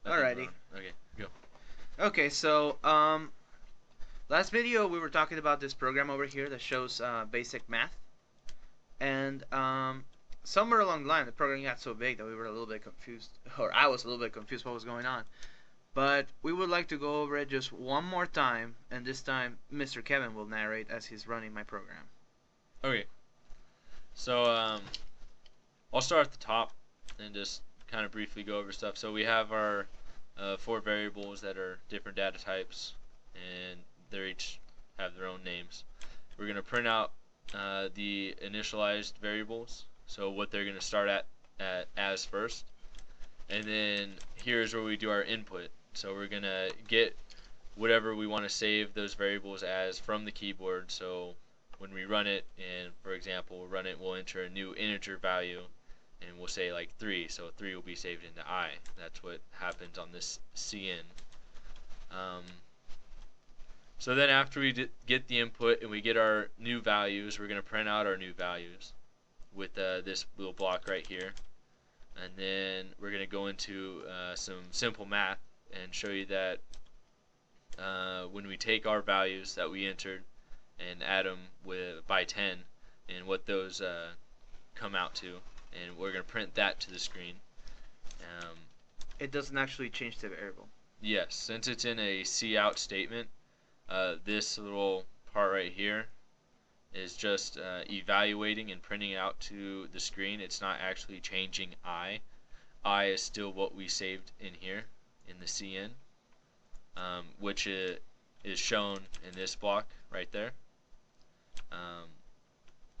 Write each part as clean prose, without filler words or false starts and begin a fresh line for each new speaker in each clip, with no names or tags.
I think we're
Alrighty.
on. Okay, go.
Okay, so last video we were talking about this program over here that shows basic math, and somewhere along the line the program got so big that we were a little bit confused, or I was a little bit confused what was going on. But we would like to go over it just one more time, and this time Mr. Kevin will narrate as he's running my program.
Okay, so I'll start at the top and just kind of briefly go over stuff. So we have our four variables that are different data types, and they each have their own names. We're going to print out the initialized variables, so what they're going to start at as first. And then here's where we do our input. So we're going to get whatever we want to save those variables as from the keyboard. So when we run it, and for example, we'll run it, we'll enter a new integer value, and we'll say like 3. So 3 will be saved into I. That's what happens on this CN. So then after we get the input and we get our new values, we're going to print out our new values with this little block right here. And then we're going to go into some simple math and show you that when we take our values that we entered and add them by 10 and what those come out to, and we're going to print that to the screen.
It doesn't actually change the variable.
Yes, since it's in a cout statement, this little part right here is just evaluating and printing out to the screen. It's not actually changing I. I is still what we saved in here in the CN, which is shown in this block right there.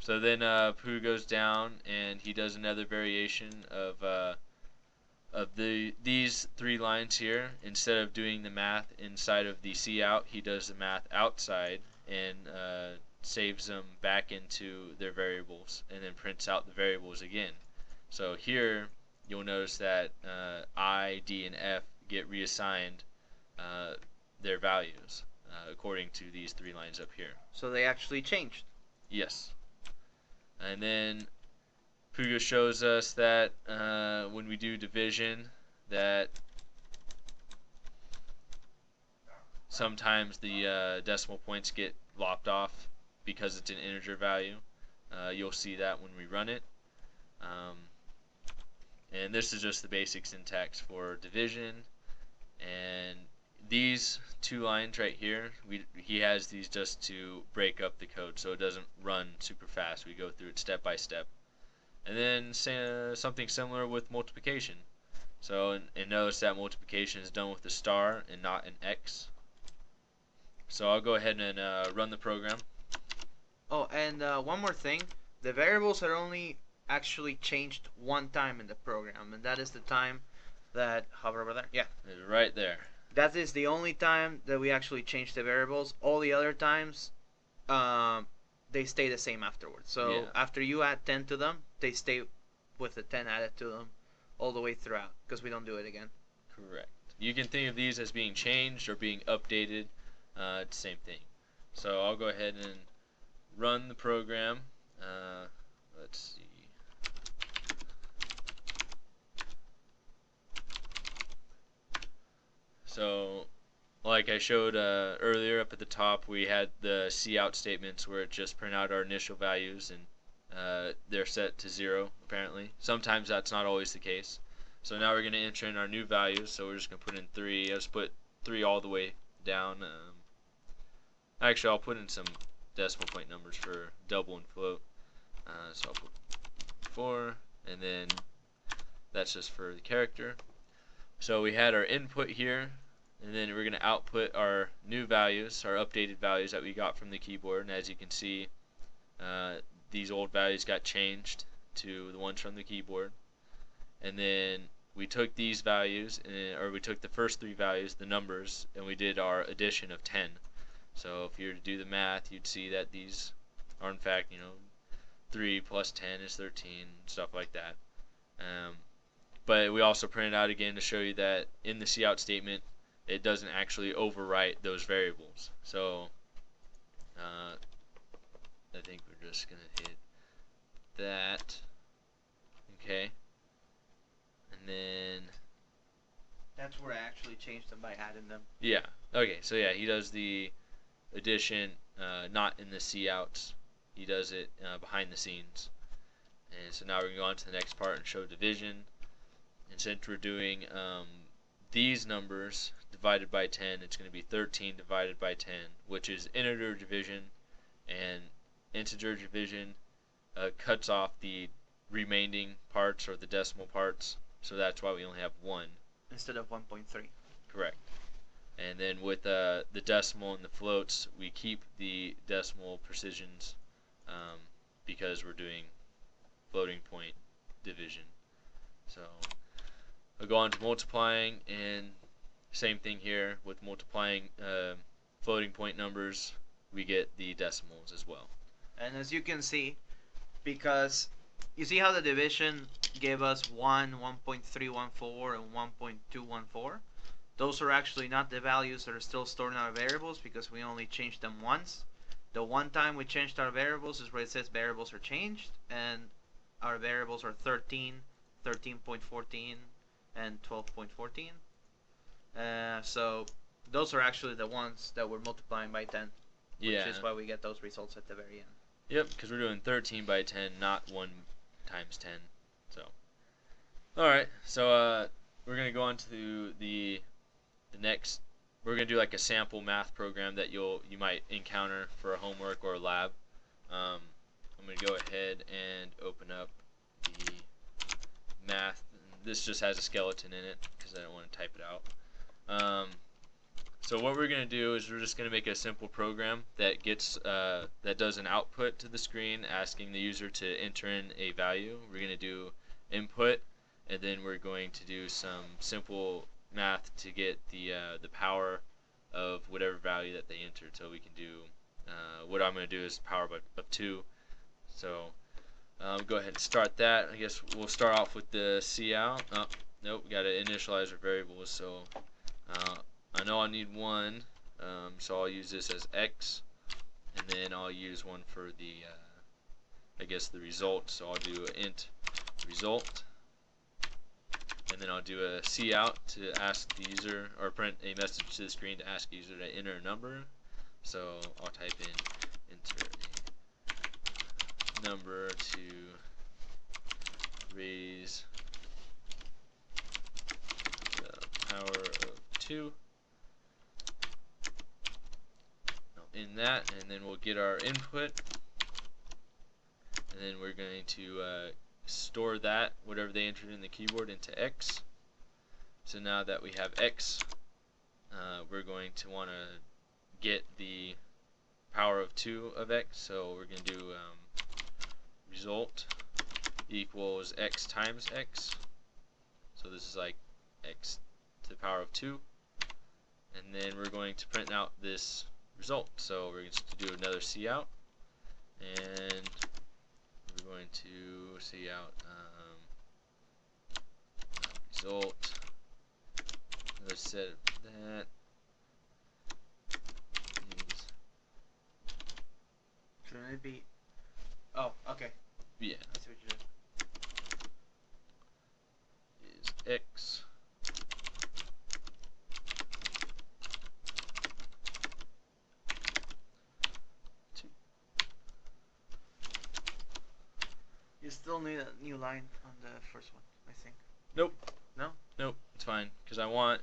So then Pooh goes down and he does another variation of these three lines here. Instead of doing the math inside of the cout, he does the math outside and saves them back into their variables and then prints out the variables again. So here you'll notice that I, D, and F get reassigned their values according to these three lines up here.
So they actually changed.
Yes. And then Puga shows us that when we do division, that sometimes the decimal points get lopped off because it's an integer value. You'll see that when we run it. And this is just the basic syntax for division. And these two lines right here, he has these just to break up the code so it doesn't run super fast. We go through it step by step. And then something similar with multiplication. So and notice that multiplication is done with a star and not an X. So I'll go ahead and run the program.
Oh, and one more thing. The variables are only actually changed one time in the program, and that is the time that, hover over there, yeah.
Right there.
That is the only time that we actually change the variables. All the other times, they stay the same afterwards. So
Yeah.
after you add 10 to them, they stay with the 10 added to them all the way throughout, because we don't do it again.
Correct. You can think of these as being changed or being updated. It's the same thing. So I'll go ahead and run the program. Let's see. So, like I showed earlier up at the top, we had the cout statements where it just print out our initial values and they're set to 0 apparently. Sometimes that's not always the case. So now we're going to enter in our new values. So we're just going to put in 3. I'll just put 3 all the way down. Actually, I'll put in some decimal point numbers for double and float. So I'll put 4, and then that's just for the character. So we had our input here, and then we're going to output our new values, our updated values that we got from the keyboard. And as you can see, these old values got changed to the ones from the keyboard. And then we took these values, or we took the first 3 values, the numbers, and we did our addition of 10. So if you were to do the math, you'd see that these are in fact, 3 plus 10 is 13, stuff like that. But we also printed out again to show you that in the cout statement, it doesn't actually overwrite those variables. So I think we're just going to hit that. Okay. And then
That's where I actually changed them by adding them.
Yeah. Okay. So yeah, he does the addition, not in the C outs. He does it behind the scenes. And so now we're going to go on to the next part and show division. And since we're doing these numbers divided by 10, it's going to be 13 divided by 10, which is integer division. And integer division cuts off the remaining parts or the decimal parts. So that's why we only have 1.
Instead of 1.3.
Correct. And then with the decimal and the floats, we keep the decimal precisions because we're doing floating point division. So I'll go on to multiplying, and same thing here with multiplying floating point numbers, we get the decimals as well.
And as you can see, because you see how the division gave us 1.314, and 1.214? Those are actually not the values that are still stored in our variables because we only changed them once. The one time we changed our variables is where it says variables are changed, and our variables are 13, 13.14, and 12.14. So those are actually the ones that we're multiplying by 10, which is why we get those results at the very end.
Yep, because we're doing 13 by 10, not 1 times 10. So, alright, so we're going to go on to the next. We're going to do like a sample math program that you might encounter for a homework or a lab. I'm going to go ahead and open up the math. This just has a skeleton in it because I don't want to type it out. So what we're going to do is we're just going to make a simple program that gets that does an output to the screen asking the user to enter in a value. We're going to do input, and then we're going to do some simple math to get the power of whatever value that they entered. So we can do what I'm going to do is power of 2. So go ahead and start that. I guess we'll start off with the cout. Oh, nope, we got to initialize our variables. So I know I need 1, so I'll use this as x, and then I'll use 1 for the I guess the result. So I'll do int result, and then I'll do a cout to ask the user, or print a message to the screen to ask the user to enter a number. So I'll type in enter a number to raise the power of 2 in that, and then we'll get our input, and then we're going to store that, whatever they entered in the keyboard, into x. So now that we have x, we're going to want to get the power of 2 of x. So we're going to do result equals x times x. So this is like x to the power of 2. And then we're going to print out this result. So we're going to do another cout, and we're going to cout result. Another set of that.
Shouldn't it be? Oh, okay.
Yeah.
I see what you did.
Is x.
You still need a new line on the first one, I think.
Nope.
No?
Nope, it's fine, because I want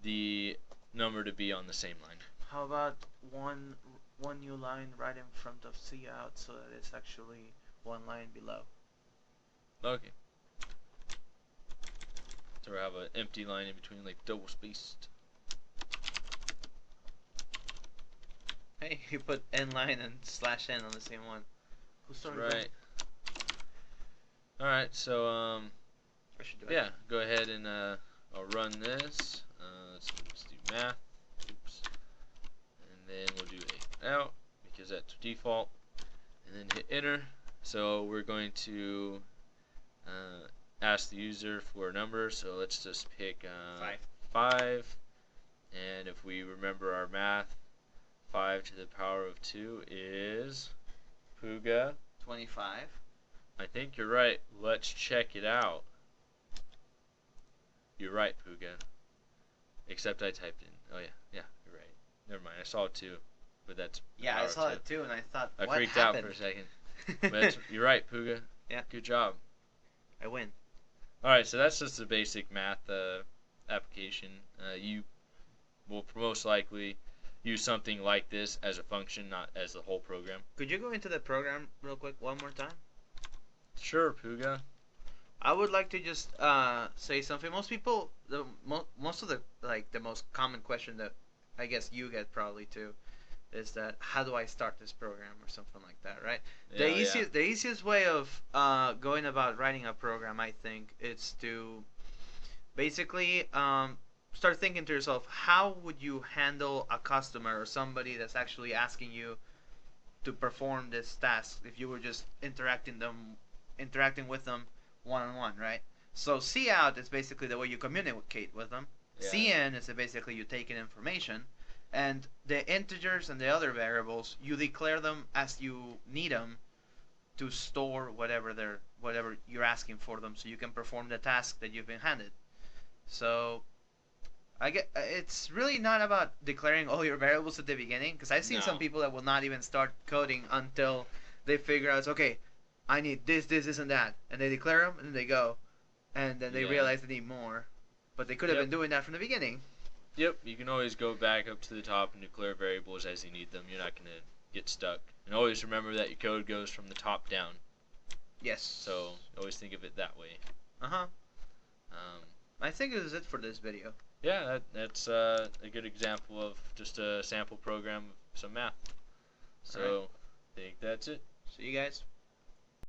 the number to be on the same line.
How about one new line right in front of cout so that it's actually one line below?
Okay. So we have an empty line in between, like double spaced.
Hey, you put n line and slash n on the same one. Who started
Right. Alright, so
I should do it.
yeah, go ahead and I'll run this. So let's do math. Oops. And then we'll do a out because that's default. And then hit enter. So we're going to ask the user for a number. So let's just pick 5. And if we remember our math, 5 to the power of 2 is Puga.
25.
I think you're right. Let's check it out. You're right, Puga. Except I typed in. Oh yeah, you're right. Never mind. I saw it too, but that's
Yeah, I
power
saw
too.
it too, and I thought,
I
what
freaked out
happened?
for a second. But you're right, Puga.
Yeah.
Good job.
I win.
All right, so that's just the basic math application. You will most likely use something like this as a function, not as the whole program.
Could you go into the program real quick one more time?
Sure, Puga.
I would like to just say something. Most people, most of the like the most common question that I guess you get probably too is that how do I start this program or something like that, right?
Yeah, yeah.
The easiest way of going about writing a program, I think, is to basically start thinking to yourself, how would you handle a customer or somebody that's actually asking you to perform this task if you were just interacting with them one on one, right? So C out is basically the way you communicate with them.
Yeah.
CN is basically you taking information, and the integers and the other variables you declare them as you need them to store whatever you're asking for them, so you can perform the task that you've been handed. So I get it's really not about declaring all your variables at the beginning, because I've seen some
No.
people that will not even start coding until they figure out, okay, I need this, and that, and they declare them and then they go, and then they
Yeah.
realize they need more, but they could have
Yep.
been doing that from the beginning.
Yep. You can always go back up to the top and declare variables as you need them. You're not gonna get stuck. And always remember that your code goes from the top down.
Yes.
So always think of it that way.
Uh huh.
Um,
I think this is it for this video.
yeah, that's a good example of just a sample program of some math. So,
Alright.
I think that's it.
See you guys.